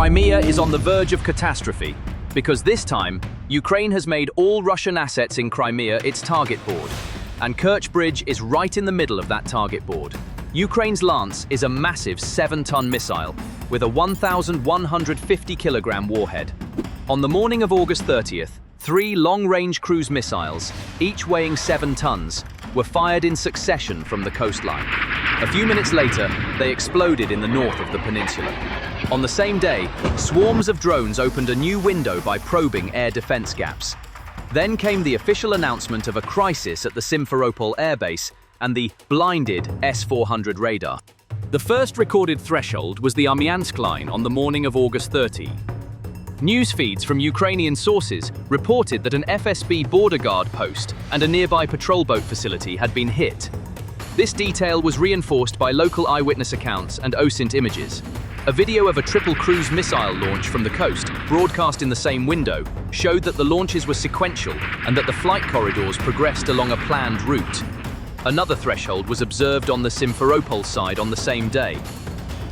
Crimea is on the verge of catastrophe, because this time, Ukraine has made all Russian assets in Crimea its target board, and Kerch Bridge is right in the middle of that target board. Ukraine's Lance is a massive 7-ton missile with a 1,150-kilogram warhead. On the morning of August 30th, 3 long-range cruise missiles, each weighing 7 tons, were fired in succession from the coastline. A few minutes later, they exploded in the north of the peninsula. On the same day, swarms of drones opened a new window by probing air defense gaps. Then came the official announcement of a crisis at the Simferopol airbase and the blinded S-400 radar. The first recorded threshold was the Armyansk line on the morning of August 30. News feeds from Ukrainian sources reported that an FSB border guard post and a nearby patrol boat facility had been hit. This detail was reinforced by local eyewitness accounts and OSINT images. A video of a triple cruise missile launch from the coast, broadcast in the same window, showed that the launches were sequential and that the flight corridors progressed along a planned route. Another threshold was observed on the Simferopol side on the same day.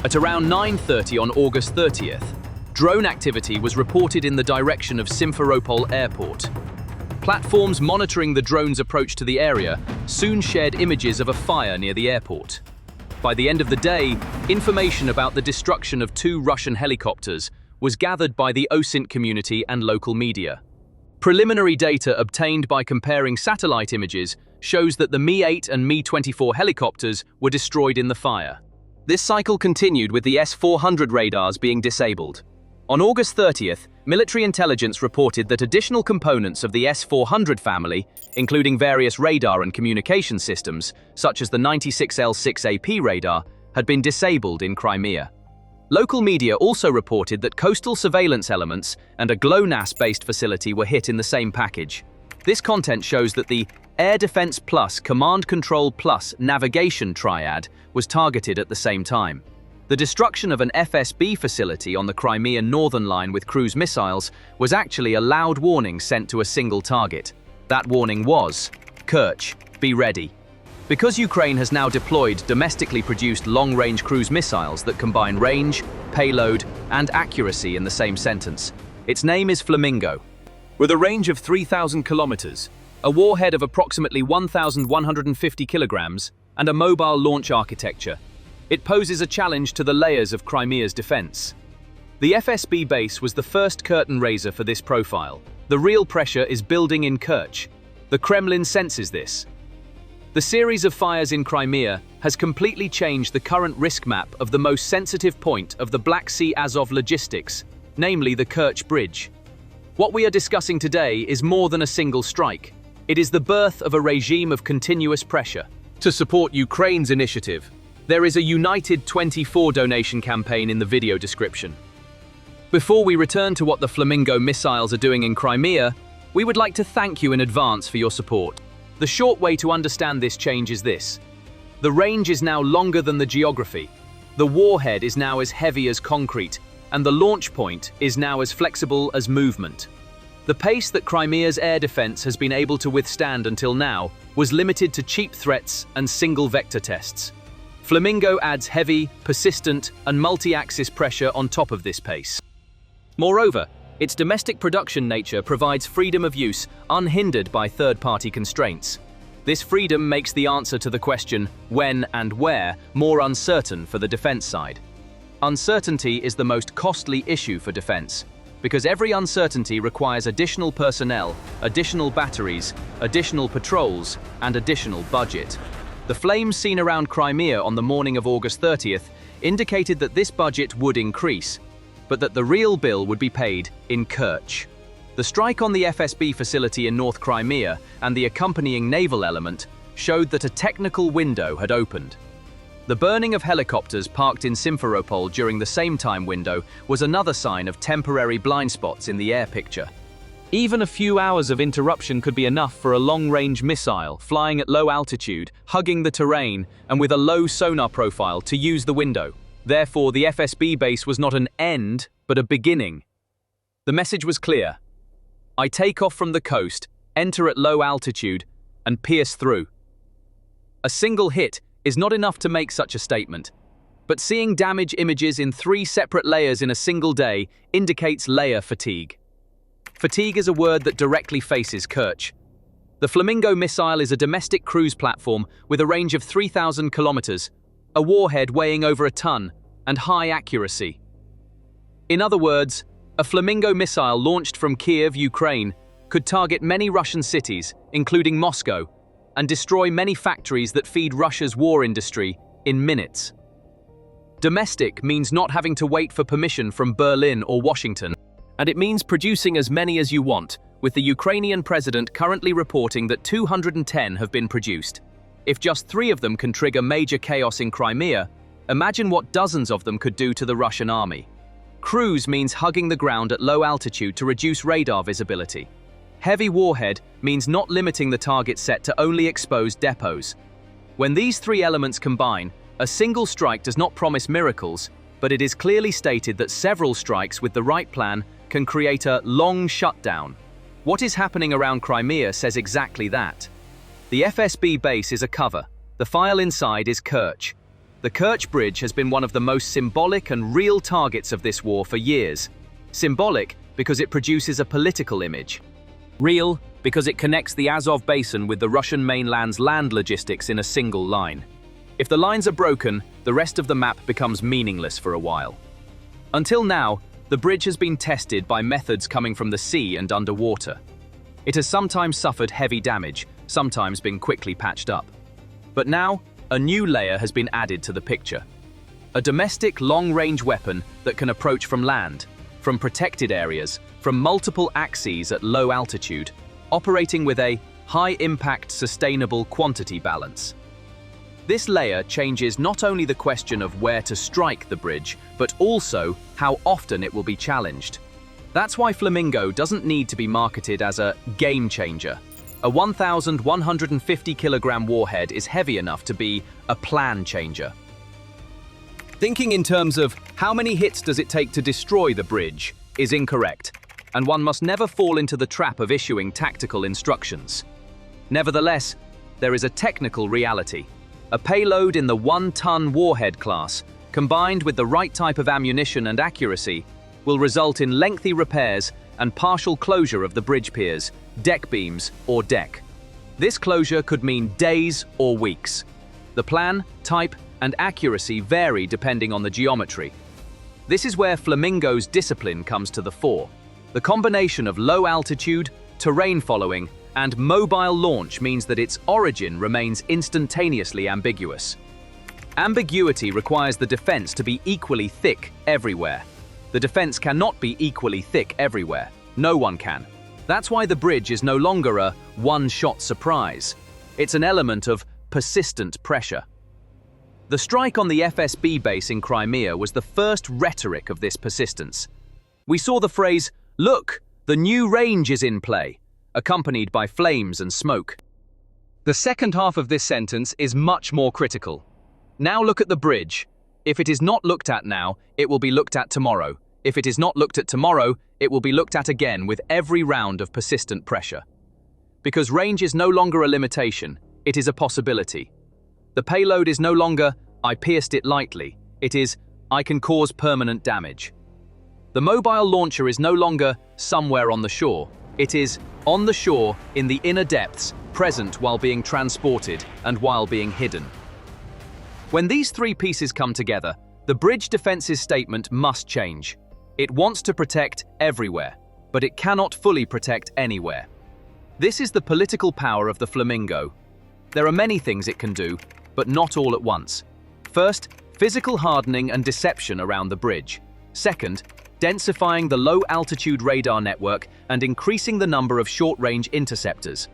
At around 9:30 on August 30th, drone activity was reported in the direction of Simferopol airport. Platforms monitoring the drone's approach to the area soon shared images of a fire near the airport. By the end of the day, information about the destruction of 2 Russian helicopters was gathered by the OSINT community and local media. Preliminary data obtained by comparing satellite images shows that the Mi-8 and Mi-24 helicopters were destroyed in the fire. This cycle continued with the S-400 radars being disabled. On August 30th, military intelligence reported that additional components of the S-400 family, including various radar and communication systems, such as the 96L6AP radar, had been disabled in Crimea. Local media also reported that coastal surveillance elements and a GLONASS-based facility were hit in the same package. This content shows that the Air Defense Plus Command Control Plus Navigation triad was targeted at the same time. The destruction of an FSB facility on the Crimean northern line with cruise missiles was actually a loud warning sent to a single target. That warning was, Kerch, be ready. Because Ukraine has now deployed domestically produced long-range cruise missiles that combine range, payload, and accuracy in the same sentence, its name is Flamingo. With a range of 3,000 kilometers, a warhead of approximately 1,150 kilograms, and a mobile launch architecture, it poses a challenge to the layers of Crimea's defense. The FSB base was the first curtain raiser for this profile. The real pressure is building in Kerch. The Kremlin senses this. The series of fires in Crimea has completely changed the current risk map of the most sensitive point of the Black Sea Azov logistics, namely the Kerch Bridge. What we are discussing today is more than a single strike. It is the birth of a regime of continuous pressure. To support Ukraine's initiative, there is a UNITED24 donation campaign in the video description. Before we return to what the Flamingo missiles are doing in Crimea, we would like to thank you in advance for your support. The short way to understand this change is this. The range is now longer than the geography. The warhead is now as heavy as concrete, and the launch point is now as flexible as movement. The pace that Crimea's air defense has been able to withstand until now was limited to cheap threats and single-vector tests. Flamingo adds heavy, persistent, and multi-axis pressure on top of this pace. Moreover, its domestic production nature provides freedom of use unhindered by third-party constraints. This freedom makes the answer to the question, when and where, more uncertain for the defense side. Uncertainty is the most costly issue for defense, because every uncertainty requires additional personnel, additional batteries, additional patrols, and additional budget. The flames seen around Crimea on the morning of August 30th indicated that this budget would increase, but that the real bill would be paid in Kerch. The strike on the FSB facility in North Crimea and the accompanying naval element showed that a technical window had opened. The burning of helicopters parked in Simferopol during the same time window was another sign of temporary blind spots in the air picture. Even a few hours of interruption could be enough for a long-range missile flying at low altitude, hugging the terrain, and with a low sonar profile to use the window. Therefore, the FSB base was not an end, but a beginning. The message was clear. I take off from the coast, enter at low altitude, and pierce through. A single hit is not enough to make such a statement. But seeing damage images in 3 separate layers in a single day indicates layer fatigue. Fatigue is a word that directly faces Kerch. The Flamingo missile is a domestic cruise platform with a range of 3,000 kilometers, a warhead weighing over a ton, and high accuracy. In other words, a Flamingo missile launched from Kiev, Ukraine, could target many Russian cities, including Moscow, and destroy many factories that feed Russia's war industry in minutes. Domestic means not having to wait for permission from Berlin or Washington, and it means producing as many as you want, with the Ukrainian president currently reporting that 210 have been produced. If just 3 of them can trigger major chaos in Crimea, imagine what dozens of them could do to the Russian army. Cruise means hugging the ground at low altitude to reduce radar visibility. Heavy warhead means not limiting the target set to only exposed depots. When these 3 elements combine, a single strike does not promise miracles, but it is clearly stated that several strikes with the right plan can create a long shutdown. What is happening around Crimea says exactly that. The FSB base is a cover. The file inside is Kerch. The Kerch Bridge has been one of the most symbolic and real targets of this war for years. Symbolic because it produces a political image. Real because it connects the Azov basin with the Russian mainland's land logistics in a single line. If the lines are broken, the rest of the map becomes meaningless for a while. Until now, the bridge has been tested by methods coming from the sea and underwater. It has sometimes suffered heavy damage, sometimes been quickly patched up. But now, a new layer has been added to the picture. A domestic long-range weapon that can approach from land, from protected areas, from multiple axes at low altitude, operating with a high-impact sustainable quantity balance. This layer changes not only the question of where to strike the bridge, but also how often it will be challenged. That's why Flamingo doesn't need to be marketed as a game changer. A 1,150 kilogram warhead is heavy enough to be a plan changer. Thinking in terms of how many hits does it take to destroy the bridge is incorrect, and one must never fall into the trap of issuing tactical instructions. Nevertheless, there is a technical reality. A payload in the 1-ton warhead class, combined with the right type of ammunition and accuracy, will result in lengthy repairs and partial closure of the bridge piers, deck beams, or deck. This closure could mean days or weeks. The plan, type, and accuracy vary depending on the geometry. This is where Flamingo's discipline comes to the fore. The combination of low altitude, terrain following, and mobile launch means that its origin remains instantaneously ambiguous. Ambiguity requires the defense to be equally thick everywhere. The defense cannot be equally thick everywhere. No one can. That's why the bridge is no longer a one-shot surprise. It's an element of persistent pressure. The strike on the FSB base in Crimea was the first rhetoric of this persistence. We saw the phrase, "Look, the new range is in play," accompanied by flames and smoke. The second half of this sentence is much more critical. Now look at the bridge. If it is not looked at now, it will be looked at tomorrow. If it is not looked at tomorrow, it will be looked at again with every round of persistent pressure. Because range is no longer a limitation, it is a possibility. The payload is no longer, "I pierced it lightly," it is, "I can cause permanent damage." The mobile launcher is no longer somewhere on the shore. It is on the shore in the inner depths, present while being transported and while being hidden. When these 3 pieces come together, the bridge defense's statement must change. It wants to protect everywhere, but it cannot fully protect anywhere. This is the political power of the Flamingo. There are many things it can do, but not all at once. First, physical hardening and deception around the bridge. Second, densifying the low-altitude radar network and increasing the number of short-range interceptors.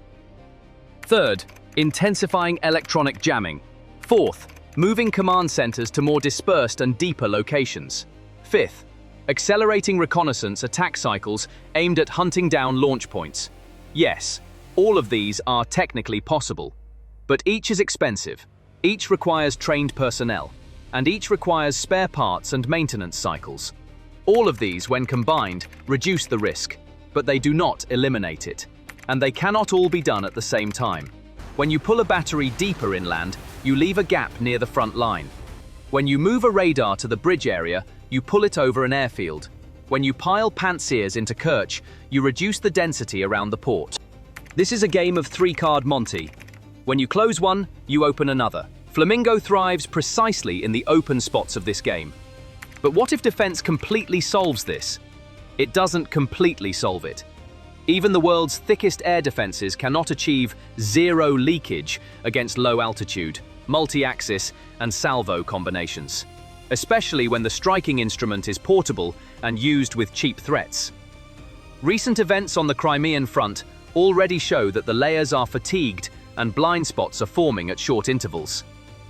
Third, intensifying electronic jamming. Fourth, moving command centers to more dispersed and deeper locations. Fifth, accelerating reconnaissance attack cycles aimed at hunting down launch points. Yes, all of these are technically possible, but each is expensive, each requires trained personnel, and each requires spare parts and maintenance cycles. All of these, when combined, reduce the risk, but they do not eliminate it. And they cannot all be done at the same time. When you pull a battery deeper inland, you leave a gap near the front line. When you move a radar to the bridge area, you pull it over an airfield. When you pile pantsiers into Kerch, you reduce the density around the port. This is a game of three-card Monty. When you close one, you open another. Flamingo thrives precisely in the open spots of this game. But what if defense completely solves this? It doesn't completely solve it. Even the world's thickest air defenses cannot achieve zero leakage against low altitude, multi-axis, and salvo combinations, especially when the striking instrument is portable and used with cheap threats. Recent events on the Crimean front already show that the layers are fatigued and blind spots are forming at short intervals.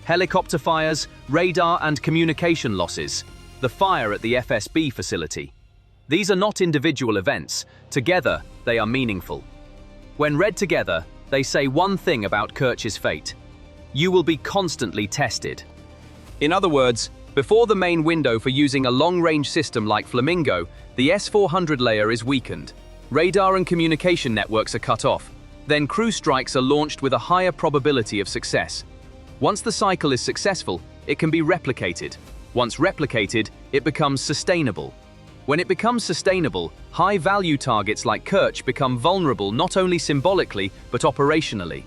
Helicopter fires, radar and communication losses, the fire at the FSB facility. These are not individual events. Together, they are meaningful. When read together, they say one thing about Kerch's fate. You will be constantly tested. In other words, before the main window for using a long-range system like Flamingo, the S-400 layer is weakened. Radar and communication networks are cut off. Then cruise strikes are launched with a higher probability of success. Once the cycle is successful, it can be replicated. Once replicated, it becomes sustainable. When it becomes sustainable, high-value targets like Kerch become vulnerable not only symbolically, but operationally.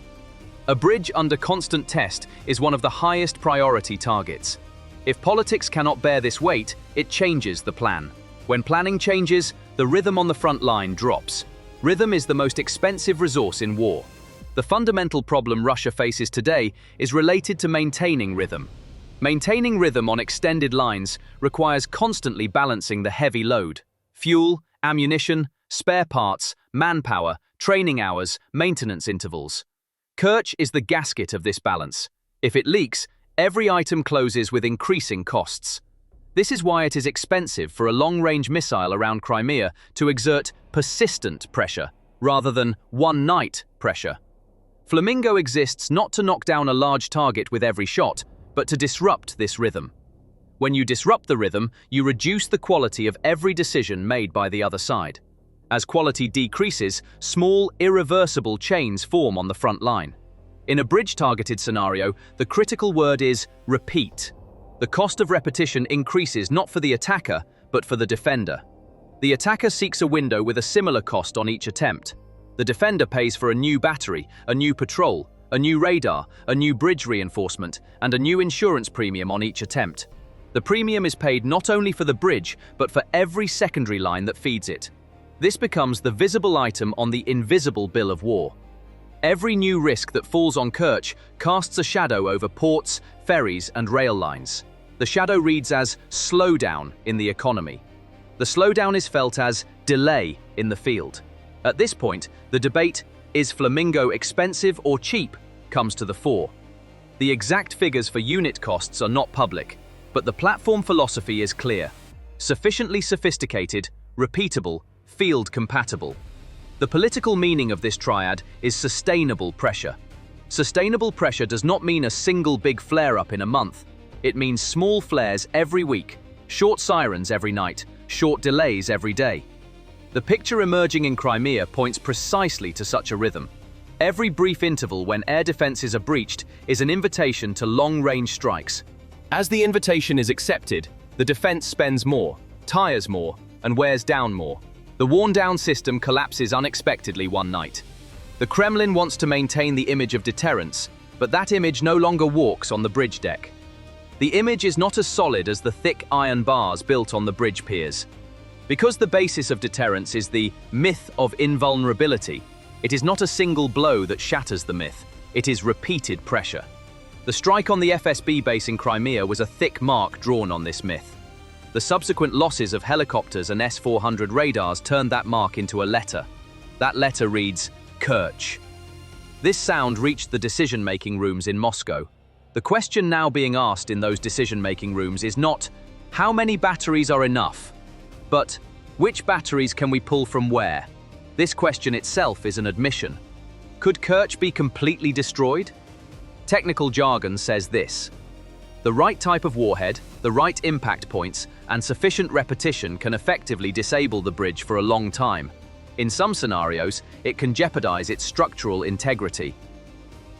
A bridge under constant test is one of the highest priority targets. If politics cannot bear this weight, it changes the plan. When planning changes, the rhythm on the front line drops. Rhythm is the most expensive resource in war. The fundamental problem Russia faces today is related to maintaining rhythm. Maintaining rhythm on extended lines requires constantly balancing the heavy load. Fuel, ammunition, spare parts, manpower, training hours, maintenance intervals. Kerch is the gasket of this balance. If it leaks, every item closes with increasing costs. This is why it is expensive for a long-range missile around Crimea to exert persistent pressure, rather than one-night pressure. Flamingo exists not to knock down a large target with every shot, but to disrupt this rhythm. When you disrupt the rhythm, you reduce the quality of every decision made by the other side. As quality decreases, small, irreversible chains form on the front line. In a bridge-targeted scenario, the critical word is repeat. The cost of repetition increases not for the attacker, but for the defender. The attacker seeks a window with a similar cost on each attempt. The defender pays for a new battery, a new patrol, a new radar, a new bridge reinforcement, and a new insurance premium on each attempt. The premium is paid not only for the bridge, but for every secondary line that feeds it. This becomes the visible item on the invisible bill of war. Every new risk that falls on Kerch casts a shadow over ports, ferries, and rail lines. The shadow reads as slowdown in the economy. The slowdown is felt as delay in the field. At this point, the debate, is Flamingo expensive or cheap, comes to the fore. The exact figures for unit costs are not public, but the platform philosophy is clear. Sufficiently sophisticated, repeatable, field-compatible. The political meaning of this triad is sustainable pressure. Sustainable pressure does not mean a single big flare-up in a month. It means small flares every week, short sirens every night, short delays every day. The picture emerging in Crimea points precisely to such a rhythm. Every brief interval when air defenses are breached is an invitation to long-range strikes. As the invitation is accepted, the defense spends more, tires more, and wears down more. The worn-down system collapses unexpectedly one night. The Kremlin wants to maintain the image of deterrence, but that image no longer walks on the bridge deck. The image is not as solid as the thick iron bars built on the bridge piers. Because the basis of deterrence is the myth of invulnerability, it is not a single blow that shatters the myth, it is repeated pressure. The strike on the FSB base in Crimea was a thick mark drawn on this myth. The subsequent losses of helicopters and S-400 radars turned that mark into a letter. That letter reads, Kerch. This sound reached the decision-making rooms in Moscow. The question now being asked in those decision-making rooms is not, how many batteries are enough? But, which batteries can we pull from where? This question itself is an admission. Could Kerch be completely destroyed? Technical jargon says this. The right type of warhead, the right impact points, and sufficient repetition can effectively disable the bridge for a long time. In some scenarios, it can jeopardize its structural integrity.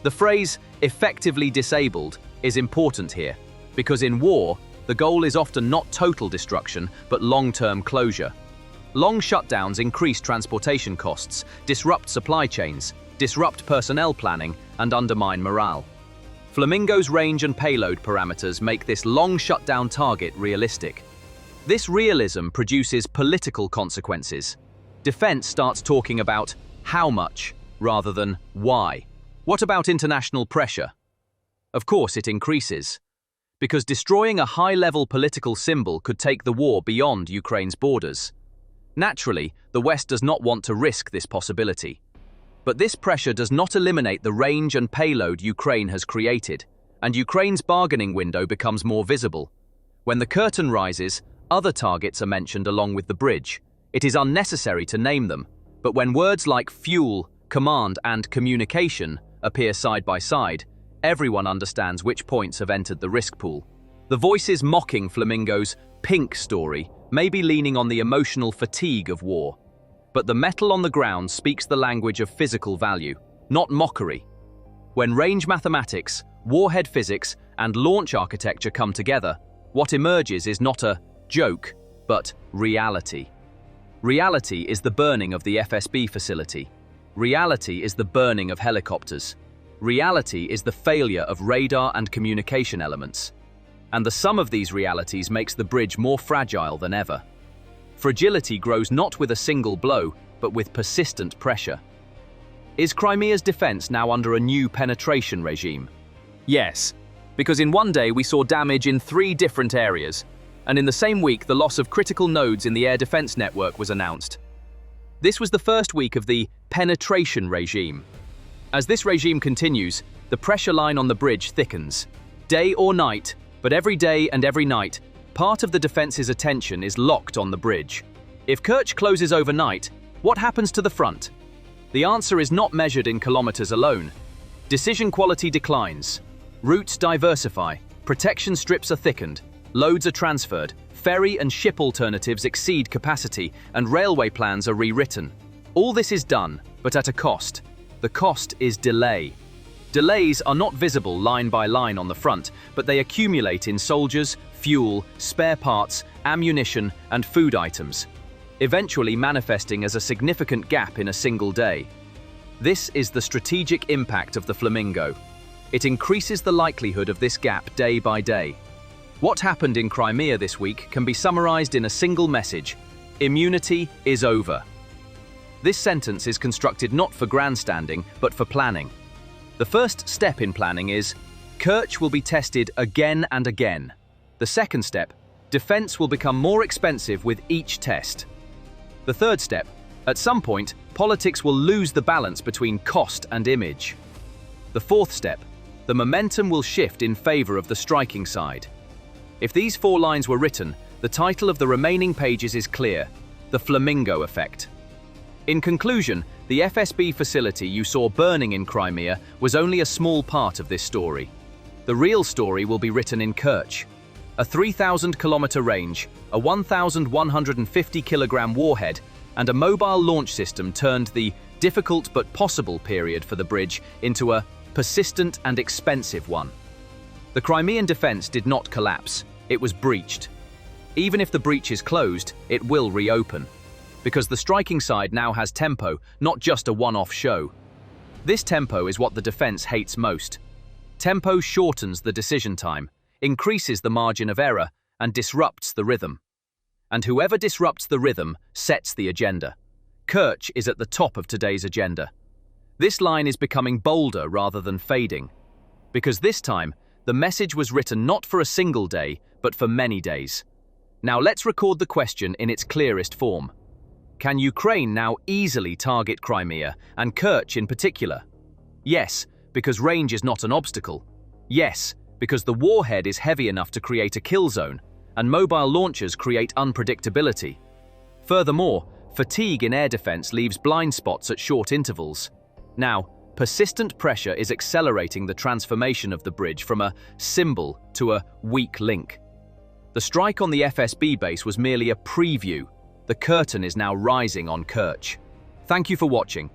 The phrase, effectively disabled, is important here. Because in war, the goal is often not total destruction, but long-term closure. Long shutdowns increase transportation costs, disrupt supply chains, disrupt personnel planning, and undermine morale. Flamingo's range and payload parameters make this long shutdown target realistic. This realism produces political consequences. Defense starts talking about how much rather than why. What about international pressure? Of course it increases. Because destroying a high-level political symbol could take the war beyond Ukraine's borders. Naturally, the West does not want to risk this possibility. But this pressure does not eliminate the range and payload Ukraine has created, and Ukraine's bargaining window becomes more visible. When the curtain rises, other targets are mentioned along with the bridge. It is unnecessary to name them, but when words like fuel, command, and communication appear side by side, everyone understands which points have entered the risk pool. The voices mocking Flamingo's pink story may be leaning on the emotional fatigue of war. But the metal on the ground speaks the language of physical value, not mockery. When range mathematics, warhead physics, and launch architecture come together, what emerges is not a joke, but reality. Reality is the burning of the FSB facility. Reality is the burning of helicopters. Reality is the failure of radar and communication elements. And the sum of these realities makes the bridge more fragile than ever. Fragility grows not with a single blow, but with persistent pressure. Is Crimea's defense now under a new penetration regime? Yes, because in one day we saw damage in 3 different areas, and in the same week the loss of critical nodes in the air defense network was announced. This was the first week of the penetration regime. As this regime continues, the pressure line on the bridge thickens. Day or night, but every day and every night, part of the defense's attention is locked on the bridge. If Kerch closes overnight, what happens to the front? The answer is not measured in kilometers alone. Decision quality declines. Routes diversify, protection strips are thickened, loads are transferred, ferry and ship alternatives exceed capacity, and railway plans are rewritten. All this is done, but at a cost. The cost is delay. Delays are not visible line by line on the front, but they accumulate in soldiers, fuel, spare parts, ammunition, and food items, eventually manifesting as a significant gap in a single day. This is the strategic impact of the Flamingo. It increases the likelihood of this gap day by day. What happened in Crimea this week can be summarized in a single message: immunity is over. This sentence is constructed not for grandstanding, but for planning. The first step in planning is, Kerch will be tested again and again. The second step, defense will become more expensive with each test. The third step, at some point, politics will lose the balance between cost and image. The fourth step, the momentum will shift in favor of the striking side. If these 4 lines were written, the title of the remaining pages is clear: The Flamingo Effect. In conclusion, the FSB facility you saw burning in Crimea was only a small part of this story. The real story will be written in Kerch. A 3,000-kilometer range, a 1,150-kilogram warhead, and a mobile launch system turned the difficult but possible period for the bridge into a persistent and expensive one. The Crimean defense did not collapse, it was breached. Even if the breach is closed, it will reopen. Because the striking side now has tempo, not just a one-off show. This tempo is what the defense hates most. Tempo shortens the decision time, increases the margin of error, and disrupts the rhythm. And whoever disrupts the rhythm sets the agenda. Kerch is at the top of today's agenda. This line is becoming bolder rather than fading. Because this time, the message was written not for a single day, but for many days. Now let's record the question in its clearest form. Can Ukraine now easily target Crimea, and Kerch in particular? Yes, because range is not an obstacle. Yes, because the warhead is heavy enough to create a kill zone, and mobile launchers create unpredictability. Furthermore, fatigue in air defense leaves blind spots at short intervals. Now, persistent pressure is accelerating the transformation of the bridge from a symbol to a weak link. The strike on the FSB base was merely a preview. The curtain is now rising on Kerch. Thank you for watching.